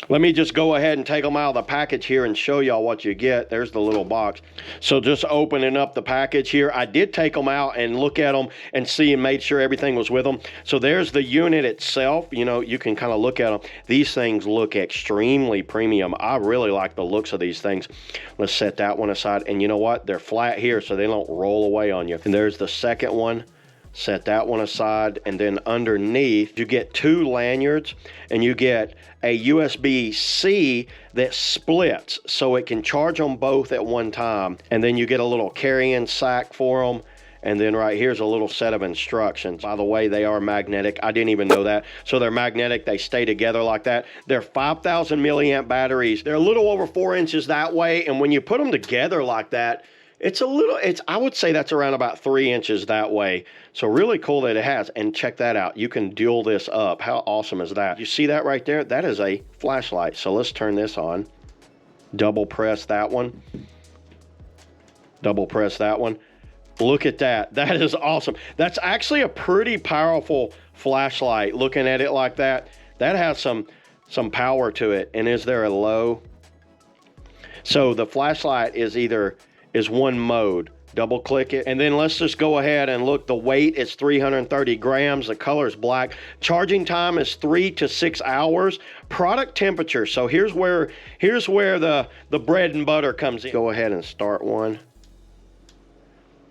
Let me just go ahead and take them out of the package here and show y'all what you get. There's the little box. So just opening up the package here, I did take them out and look at them and see and made sure everything was with them. So there's the unit itself. You know, you can kind of look at them. These things look extremely premium. I really like the looks of these things. Let's set that one aside. And you know what? They're flat here so they don't roll away on you. And there's the second one. Set that one aside, and then underneath you get 2 lanyards, and you get a USB-C that splits so it can charge them both at one time. And then you get a little carrying sack for them. And then right here's a little set of instructions. By the way, they are magnetic. I didn't even know that. So they're magnetic. They stay together like that. They're 5,000 milliamp batteries. They're a little over 4 inches that way. And when you put them together like that, I would say that's around about 3 inches that way. So really cool that it has. And check that out. You can dual this up. How awesome is that? You see that right there? That is a flashlight. So let's turn this on. Double press that one. Double press that one. Look at that. That is awesome. That's actually a pretty powerful flashlight. Looking at it like that, that has some power to it. And is there a low? So the flashlight is one mode. Double click it, and then let's just go ahead and look. The weight is 330 grams. The color is black. Charging time is 3 to 6 hours. Product temperature. So here's where the bread and butter comes in. Go ahead and start one.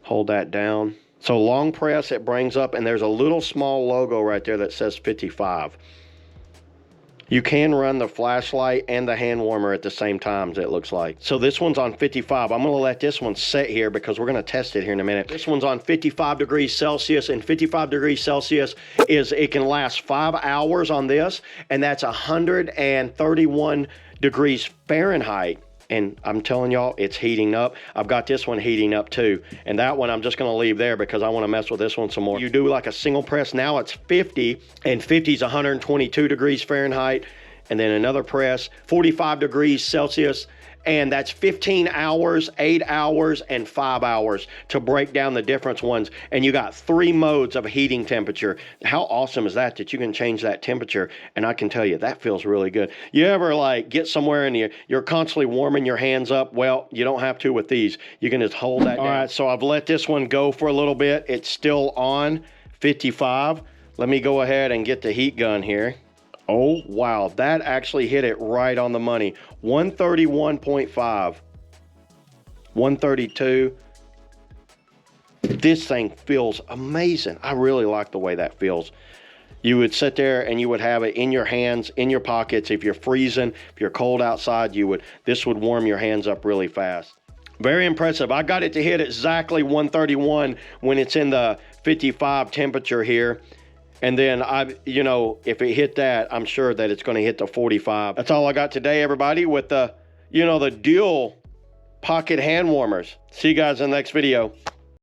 Hold that down. So long press, it brings up, and there's a little small logo right there that says 55. You can run the flashlight and the hand warmer at the same time, it looks like. So this one's on 55. I'm going to let this one sit here because we're going to test it here in a minute. This one's on 55 degrees Celsius, and 55 degrees Celsius it can last 5 hours on this, and that's 131 degrees Fahrenheit. And I'm telling y'all, it's heating up. I've got this one heating up too. And that one I'm just gonna leave there because I wanna mess with this one some more. You do like a single press, now it's 50, and 50 is 122 degrees Fahrenheit. And then another press, 45 degrees Celsius, and that's 15 hours, 8 hours, and 5 hours to break down the different ones. And you got 3 modes of heating temperature. How awesome is that you can change that temperature? And I can tell you, that feels really good. You ever like get somewhere and you're constantly warming your hands up? Well, you don't have to with these. You can just hold that down. All right, so I've let this one go for a little bit. It's still on 55. Let me go ahead and get the heat gun here. Oh, wow, that actually hit it right on the money. 131.5, 132. This thing feels amazing. I really like the way that feels. You would sit there and you would have it in your hands, in your pockets. If you're freezing, if you're cold outside, this would warm your hands up really fast. Very impressive. I got it to hit exactly 131 when it's in the 55 temperature here. And then if it hit that, I'm sure that it's going to hit the 45. That's all I got today, everybody, with the dual pocket hand warmers. See you guys in the next video.